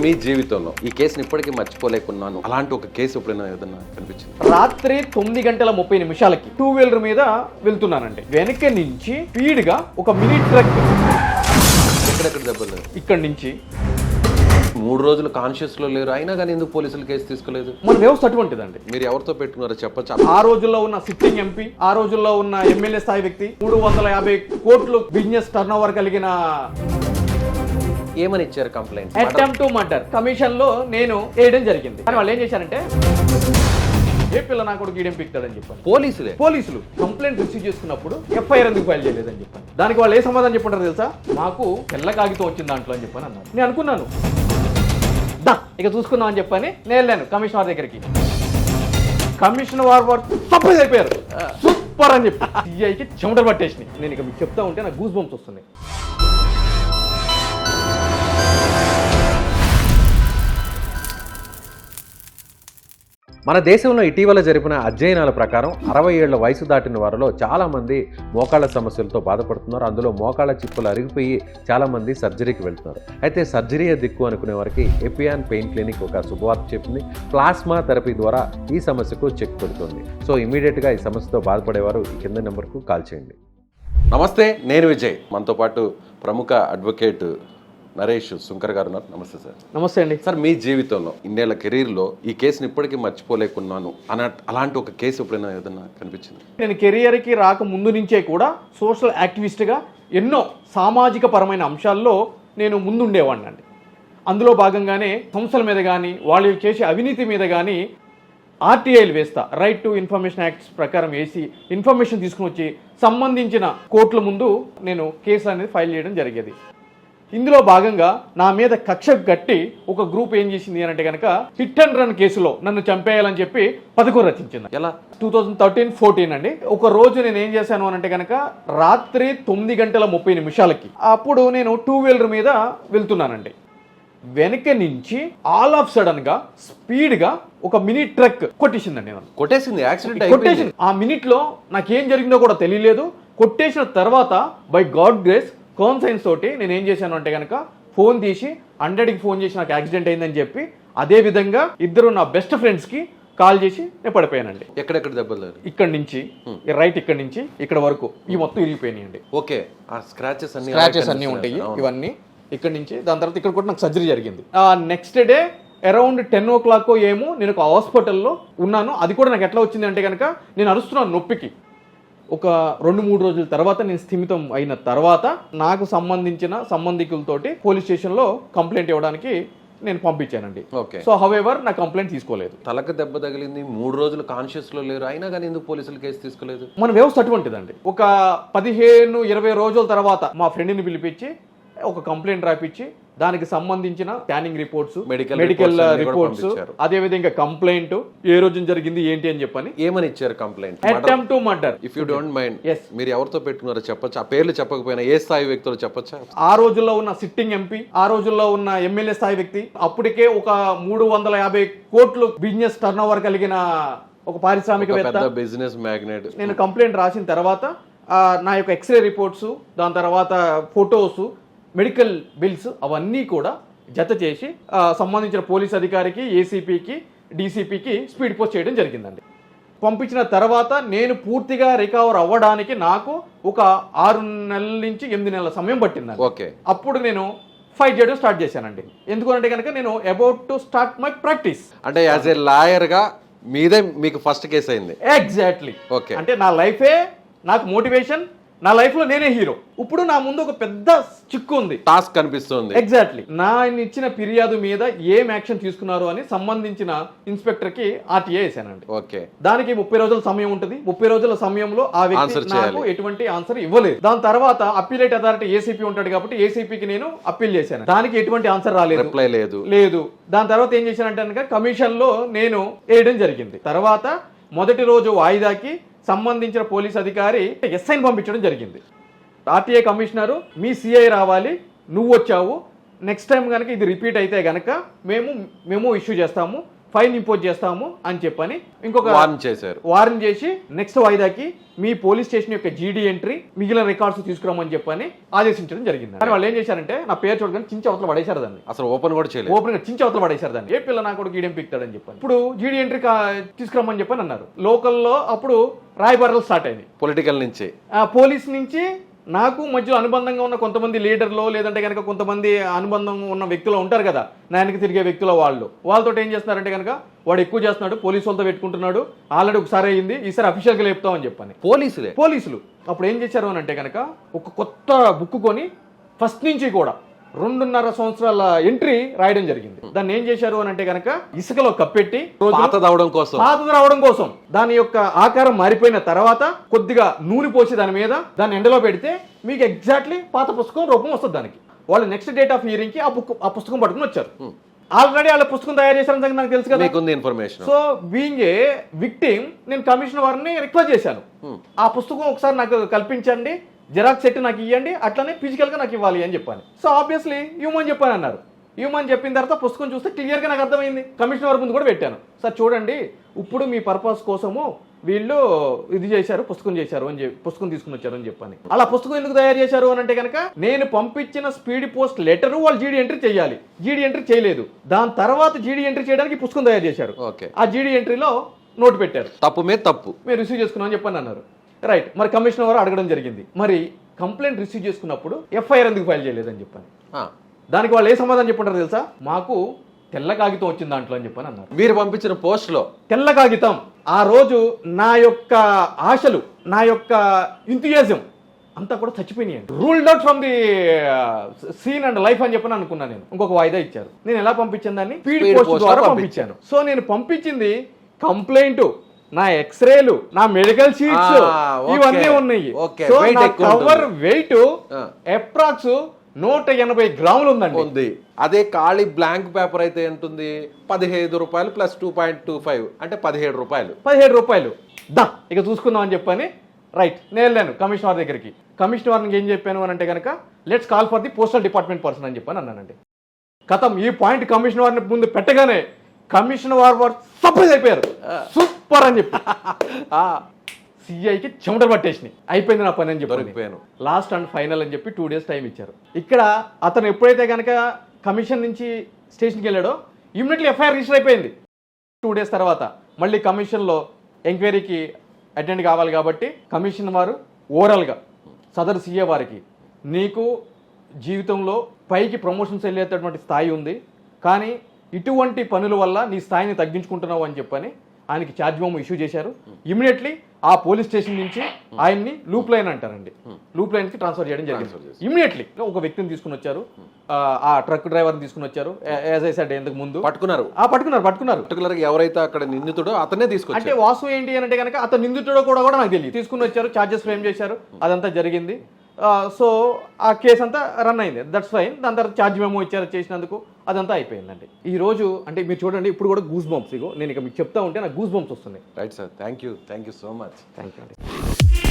మీ జీవితంలో ఈ కేసుని ఇప్పటికీ మర్చిపోలేకున్నాను అలాంటి ఒక కేసు ఎప్పుడైనా ఏదన్నా కనిపించింది? రాత్రి 9:30 టూ వీలర్ మీద వెళ్తున్నానండి. వెనక నుంచి స్పీడ్ గా ఒక మినీ ట్రక్ ఎక్కడెక్కడ దెబ్బలు? ఇక్కడి నుంచి 3 రోజులు కాన్షియస్ లో లేరు, అయినా కానీ ఎందుకు పోలీసులు కేసు తీసుకోలేదు? మన వ్యవస్థ అటువంటిదండి. మీరు ఎవరితో పెట్టుకున్నారో చెప్పచ్చు. ఆ రోజుల్లో ఉన్న సిట్టింగ్ ఎంపీ, ఆ రోజుల్లో ఉన్న ఎమ్మెల్యే స్థాయి వ్యక్తి, 350 కోట్లు బిజినెస్ టర్న్ ఓవర్ కలిగిన ఏమని ఇచ్చారు complaint? Attempt to murder commission లో నేను వేయడం జరిగింది. కానీ వాళ్ళు ఏం చేశారంటే ఏ పిల్ల నా కొడుకు ఈడేం పిక్తాడని చెప్పాను. పోలీసులు కంప్లైంట్ రిసీవ్ చేసుకున్నప్పుడు ఎఫ్ఐఆర్ ఎందుకు ఫైల్ చేయలేదని చెప్పాను. దానికి వాళ్ళు ఏ సమాధానం చెప్పుంటారు తెలుసా? మాకు తెల్ల కాగితం వచ్చింది దాంట్లో అని చెప్పాను అన్నారు. నేను అనుకున్నాను ఇక చూసుకుందాం అని చెప్పని నేను వెళ్ళాను కమిషనర్ దగ్గరికి. కమిషనర్ వారు సర్ప్రైజ్ అయిపోయారు. సూపర్ అని చెప్పి సిఐకి చెమట పట్టేసినాయి. నేను ఇక మీకు చెప్తా ఉంటే నాకు గూస్ బంప్స్ వస్తున్నాయి. మన దేశంలో ఇటీవల జరిపిన అధ్యయనాల ప్రకారం 60 ఏళ్ల వయసు దాటిన వారిలో చాలామంది మోకాళ్ళ సమస్యలతో బాధపడుతున్నారు. అందులో మోకాళ్ళ చిప్పులు అరిగిపోయి చాలామంది సర్జరీకి వెళ్తున్నారు. అయితే సర్జరీయే దిక్కు అనుకునే వారికి ఎపియాన్ పెయిన్ క్లినిక్ ఒక శుభవార్త చెప్పింది. ప్లాస్మా థెరపీ ద్వారా ఈ సమస్యకు చెక్ పెడుతుంది. సో ఇమీడియట్గా ఈ సమస్యతో బాధపడేవారు ఈ కింద నెంబర్కు కాల్ చేయండి. నమస్తే, నేను విజయ్. మనతో పాటు ప్రముఖ అడ్వకేట్ నరేష్ సుంకర్ గారు ఉన్నారు. నమస్తే సార్. నమస్తే అండి. సార్, మీ జీవితంలో ఇన్నేళ్ల కెరీర్లో ఈ కేసుని ఇప్పటికీ మర్చిపోలేకున్నాను అలాంటి ఒక కేసు ఎప్పుడైనా ఏదన్నా కనిపించింది? నేను కెరియర్కి రాక ముందు నుంచే కూడా సోషల్ యాక్టివిస్ట్గా ఎన్నో సామాజిక పరమైన అంశాల్లో నేను ముందుండేవాడిని అండి. అందులో భాగంగానే సంస్థల మీద కానీ వాళ్ళు చేసే అవినీతి మీద కానీ ఆర్టీఐలు వేస్తా, రైట్ టు ఇన్ఫర్మేషన్ యాక్ట్స్ ప్రకారం వేసి ఇన్ఫర్మేషన్ తీసుకుని వచ్చి సంబంధించిన కోర్టుల ముందు నేను కేసు అనేది ఫైల్ చేయడం జరిగేది. ఇందులో భాగంగా నా మీద కక్ష కట్టి ఒక గ్రూప్ ఏం చేసింది అని అంటే కనుక హిట్ అండ్ రన్ కేసులో నన్ను చంపేయాలని చెప్పి పథకం రచించింది. ఎలా? 2013-14 అండి. ఒక రోజు నేను ఏం చేశాను అని అంటే కనుక రాత్రి 9:30 అప్పుడు నేను టూ వీలర్ మీద వెళ్తున్నానండి. వెనక నుంచి ఆల్ ఆఫ్ సడన్ గా స్పీడ్ గా ఒక మినీ ట్రక్ కొట్టేసిందండి. కొట్టేసింది? యాక్సిడెంట్ కొట్టేసింది. ఆ మినిట్ లో నాకేం జరిగిందో కూడా తెలియలేదు. కొట్టేసిన తర్వాత బై గాడ్ గ్రేస్ కాన్సైన్స్ తోటి నేను ఏం చేశాను అంటే కనుక ఫోన్ తీసి 100కి ఫోన్ చేసి నాకు యాక్సిడెంట్ అయిందని చెప్పి, అదే విధంగా ఇద్దరు నా బెస్ట్ ఫ్రెండ్స్ కి కాల్ చేసి నేను పడిపోయానండి. ఎక్కడెక్కడ దెబ్బలు? ఇక్కడ నుంచి రైట్, ఇక్కడ నుంచి ఇక్కడ వరకు ఈ మొత్తం ఇరిగిపోయినాయండి. ఓకే. ఆ స్క్రాచెస్ అన్ని ఉంటాయి ఇవన్నీ ఇక్కడ నుంచి. దాని తర్వాత ఇక్కడ కూడా నాకు సర్జరీ జరిగింది. నెక్స్ట్ డే అరౌండ్ 10 o'clock ఏమో నేను ఒక హాస్పిటల్లో ఉన్నాను. అది కూడా నాకు ఎట్లా వచ్చింది అంటే కనుక నేను అరుస్తున్నాను నొప్పికి. ఒక 2-3 రోజుల తర్వాత నేను స్థిమితం అయిన తర్వాత నాకు సంబంధించిన సంబంధికులతోటి పోలీస్ స్టేషన్లో కంప్లైంట్ ఇవ్వడానికి నేను పంపించానండి. సో హౌఎవర్ నా కంప్లైంట్ తీసుకోలేదు. తలకు దెబ్బ తగిలింది, 3 రోజులు కాన్షియస్ లో లేరు, అయినా కానీ ఎందుకు పోలీసులు కేసు తీసుకోలేదు? మన వ్యవస్థ అటువంటిదండి. ఒక 15-20 రోజుల తర్వాత మా ఫ్రెండ్ని పిలిపించి ఒక కంప్లైంట్ రాపిచ్చి దానికి సంబంధించిన స్కానింగ్ రిపోర్ట్స్, మెడికల్ రిపోర్ట్స్, అదే విధంగా కంప్లైంట్ ఏ రోజు జరిగింది ఏంటి అని చెప్పని. ఏమని ఇచ్చారు complaint? Attempt to murder. If you don't mind, మీరు ఎవరితో పెట్టుకున్నారో చెప్పొచ్చు? ఆ పేర్లు చెప్పకపోయినా ఏ స్థాయి వ్యక్తులు చెప్పొచ్చా? ఆ రోజుల్లో ఉన్న సిట్టింగ్ ఎంపీ, ఆ రోజుల్లో ఉన్న ఎమ్మెల్యే స్థాయి వ్యక్తి, అప్పటికే ఒక 350 కోట్లు బిజినెస్ టర్న్ ఓవర్ కలిగిన ఒక పారిశ్రామికవేత్త, బిజినెస్ మ్యాగ్నెట్. నేను కంప్లైంట్ రాసిన తర్వాత నా యొక్క ఎక్స్రే రిపోర్ట్స్, దాని తర్వాత ఫొటోస్, మెడికల్ బిల్స్ అవన్నీ కూడా జత చేసి సంబంధించిన పోలీస్ అధికారికి, ఏసీపీకి, డీసీపీకి స్పీడ్ పోస్ట్ చేయడం జరిగిందండి. పంపించిన తర్వాత నేను పూర్తిగా రికవర్ అవ్వడానికి నాకు ఒక 6 నెలల నుంచి 8 నెలల సమయం పట్టిందండి. ఓకే. అప్పుడు నేను ఫైట్ చేయడం స్టార్ట్ చేశానండి. ఎందుకంటే కనుక నేను about to start my practice. అంటే యాజ్ ఏ లాయర్ గా మీదే మీకు ఫస్ట్ కేసు అయింది? ఎగ్జాక్ట్లీ. ఓకే. అంటే నా లైఫే నాకు మోటివేషన్, నా లైఫ్ లో నేనే హీరో. ఇప్పుడు నా ముందు ఒక పెద్ద చిక్కు ఉంది, టాస్క్ కనిపిస్తుంది. ఎగ్జాక్ట్లీ. నా ఇచ్చిన ఫిర్యాదు మీద ఏం యాక్షన్ తీసుకున్నారు అని సంబంధించిన ఇన్స్పెక్టర్ కి ఆర్టీఐ వేసానండి. ఓకే. దానికి 30 రోజుల సమయం ఉంటుంది. 30 రోజుల సమయంలో ఆ వ్యక్తి నాకు ఎటువంటి ఆన్సర్ ఇవ్వలేదు. దాని తర్వాత అప్పీలేట్ అథారిటీ ఏసీపీ ఉంటాడు కాబట్టి ఏసీపీకి నేను అప్పీల్ చేశాను. దానికి ఎటువంటి ఆన్సర్ రాలేదు, రిప్లై లేదు. దాని తర్వాత ఏం చేశానంటే కమిషన్ లో నేను వేయడం జరిగింది. తర్వాత మొదటి రోజు వాయిదాకి సంబంధించిన పోలీస్ అధికారి ఎస్ఐని పంపించడం జరిగింది. ఆర్టీఐ కమిషనరు, మీ సిఐ రావాలి, నువ్వు వచ్చావు, నెక్స్ట్ టైం కనుక ఇది రిపీట్ అయితే కనుక మేము ఇష్యూ చేస్తాము, ఫైన్ ఇంపోజ్ చేస్తాము అని చెప్పని ఇంకొక వార్న్ చేశారు. వార్న్ చేసి నెక్స్ట్ వాయిదాకి మీ పోలీస్ స్టేషన్ యొక్క జీడీ ఎంట్రీ మిగిలిన రికార్డ్స్ తీసుకురామని చెప్పని ఆదేశించడం జరిగింది. కానీ వాళ్ళు ఏం చేశారంటే నా పేరు చూడగానే చించి అవతల పడేశారు దాన్ని. అసలు ఓపెన్ కూడా చేయలేదు. ఓపెన్ గా చించి అవతల పడేశారు దాన్ని. ఏ పిల్ల నా కూడా గీడెం పిక్తాడని చెప్పని ఇప్పుడు జీడీ ఎంట్రీ తీసుకురమ్మని చెప్పని అన్నారు. లోకల్లో అప్పుడు రాయబారాలు స్టార్ట్ అయింది. పొలిటికల్ నుంచి పోలీస్ నుంచి నాకు మధ్యలో అనుబంధంగా ఉన్న కొంతమంది లీడర్లు లేదంటే కనుక కొంతమంది అనుబంధం ఉన్న వ్యక్తులు ఉంటారు కదా, నాయనకి తిరిగే వ్యక్తుల వాళ్ళతో ఏం చేస్తున్నారంటే కనుక వాడు ఎక్కువ చేస్తున్నాడు, పోలీసు వాళ్ళతో పెట్టుకుంటున్నాడు, ఆల్రెడీ ఒకసారి అయింది, ఈసారి అఫీషియల్గా లేపుతామని చెప్పని పోలీసులు అప్పుడు ఏం చేశారు అని అంటే కనుక ఒక కొత్త బుక్ కొని ఫస్ట్ నుంచి కూడా 2.5 సంవత్సరాల ఎంట్రీ రాయడం జరిగింది. దాన్ని ఏం చేశారు అని అంటే కనుక ఇసుకలో కప్పెట్టి రావడం కోసం దాని యొక్క ఆకారం మారిపోయిన తర్వాత కొద్దిగా నూనె పోసి దాని మీద దాన్ని ఎండలో పెడితే మీకు ఎగ్జాక్ట్లీ పాత పుస్తకం రూపం వస్తుంది. దానికి వాళ్ళు నెక్స్ట్ డేట్ ఆఫ్ హియరింగ్ కి ఆ పుస్తకం పట్టుకుని వచ్చారు. ఆల్రెడీ వాళ్ళ పుస్తకం తయారు చేశారని సంగతి నాకు తెలుసు కదా. సో బీయింగ్ ఏ విక్టిమ్ నేను కమిషనర్ వారిని రిక్వెస్ట్ చేశాను, ఆ పుస్తకం ఒకసారి నాకు కల్పించండి, జెరాక్స్ సెట్ నాకు ఇవ్వండి, అట్లనే ఫిజికల్గా నాకు ఇవ్వాలి అని చెప్పాను. సో ఆబ్వియస్లీ ఇవ్వమని చెప్పాను అన్నారు. ఇవ్వమని చెప్పిన తర్వాత పుస్తకం చూస్తే క్లియర్గా నాకు అర్థమైంది. కమిషనర్ ముందు కూడా పెట్టాను, సార్ చూడండి ఇప్పుడు మీ పర్పస్ కోసము వీళ్ళు ఇది చేశారు, పుస్తకం చేశారు అని చెప్పి పుస్తకం తీసుకుని వచ్చారు అని చెప్పాను. అలా పుస్తకం ఎందుకు తయారు చేశారు అని అంటే కనుక నేను పంపించిన స్పీడ్ పోస్ట్ లెటర్ వాళ్ళు జీడీ ఎంట్రీ చేయాలి, జీడీ ఎంట్రీ చేయలేదు. దాని తర్వాత జీడీ ఎంట్రీ చేయడానికి పుస్తకం తయారు చేశారు. ఆ జీడీ ఎంట్రీలో నోటు పెట్టారు, తప్పు మీద తప్పు మీరు రిసీవ్ చేసుకున్నామని చెప్పని అన్నారు. రైట్, మరి కమిషనర్ వారు అడగడం జరిగింది, మరి కంప్లైంట్ రిసీవ్ చేసుకున్నప్పుడు ఎఫ్ఐఆర్ ఎందుకు ఫైల్ చేయలేదని చెప్పాను. దానికి వాళ్ళు ఏ సమాధానం చెప్పంటారు తెలుసా, మాకు తెల్ల కాగితం వచ్చింది దాంట్లో అని చెప్పని అన్నారు. మీరు పంపించిన పోస్ట్ లో తెల్ల కాగితం. ఆ రోజు నా యొక్క ఆశలు, నా యొక్క ఇంథియాజం అంతా కూడా చచ్చిపోయినాయండి. Ruled out from the scene and life అని చెప్పని అనుకున్నాను. నేను ఇంకొక వాయిదా ఇచ్చారు. నేను ఎలా పంపించాను దాన్ని, స్పీడ్ పోస్ట్ ద్వారా పంపించాను. సో నేను పంపించింది కంప్లైంట్, నా ఎక్స్రేలు, నా మెడికల్ షీట్స్ ఇవన్నీ ఉన్నాయి. సో నా కవర్ వెయిట్ అప్రాక్స్ 180 గ్రాములు ఉందండి. అదే ఖాళీ బ్లాంక్ పేపర్ అయితే ఉంటుంది 15 రూపాయలు ప్లస్ 2.25 అంటే 17 రూపాయలు. 17 రూపాయలు దా ఇక చూసుకుందాం అని చెప్పని రైట్ నేను వెళ్ళాను కమిషనర్ దగ్గరికి. కమిషనర్ వారికి ఏం చెప్పాను అని అంటే కనుక let's call for the postal department person అని చెప్పని అన్నానండి. కథం ఈ పాయింట్ కమిషనర్ వారిని ముందు పెట్టగానే కమిషనర్ వారు సర్ప్రైజ్ అయిపోయారు, సూపర్ అని చెప్పి. సిఐకి చెమటలు పట్టేసినాయి, అయిపోయింది నా పని అని చెప్పి. లాస్ట్ అండ్ ఫైనల్ అని చెప్పి 2 days టైం ఇచ్చారు. ఇక్కడ అతను ఎప్పుడైతే కనుక కమిషన్ నుంచి స్టేషన్కి వెళ్ళాడో ఇమ్మీడియట్లీ ఎఫ్ఐఆర్ రిజిస్టర్ అయిపోయింది. 2 days తర్వాత మళ్ళీ కమిషన్లో ఎంక్వైరీకి అటెండ్ కావాలి కాబట్టి కమిషన్ వారు ఓవరాల్గా సదరు సీఏ వారికి నీకు జీవితంలో పైకి ప్రమోషన్స్ వెళ్ళేటటువంటి స్థాయి ఉంది, కానీ ఇటువంటి పనుల వల్ల నీ స్థాయిని తగ్గించుకుంటున్నావు అని చెప్పని ఆయనకి ఛార్జ్ మెమో ఇష్యూ చేశారు. ఇమీడియట్లీ ఆ పోలీస్ స్టేషన్ నుంచి ఆయన్ని లూప్ లైన్ అంటారండి, లూప్ లైన్ కి ట్రాన్స్ఫర్ చేయడం జరిగింది. ఇమీడియట్లీ ఒక వ్యక్తిని తీసుకుని వచ్చారు, ఆ ట్రక్ డ్రైవర్ని తీసుకుని వచ్చారు. యాజ్ ఐ సెడ్ ఇంతకు ముందు పట్టుకున్నారు. పర్టికులర్ గా ఎవరైతే అక్కడ నిందితుడో అతనే తీసుకొచ్చారు. అంటే వాసు ఏంటి అంటే కనుక అతను నిందితుడో కూడా నాకు తెలియదు. తీసుకుని వచ్చారు, ఛార్జెస్ ఫ్రేమ్ చేశారు, అదంతా జరిగింది. సో ఆ కేసు అంతా రన్ అయింది, దట్స్ ఫైన్. దాని తర్వాత ఛార్జ్ మెమో ఇచ్చారు చేసినందుకు, అదంతా అయిపోయిందండి. ఈ రోజు అంటే మీరు చూడండి ఇప్పుడు కూడా గూస్ బంప్స్, ఇగో నేను ఇక మీకు చెప్తా ఉంటే నాకు గూస్ బంప్స్ వస్తున్నాయి. Right sir, thank you so much. Thank you అండి.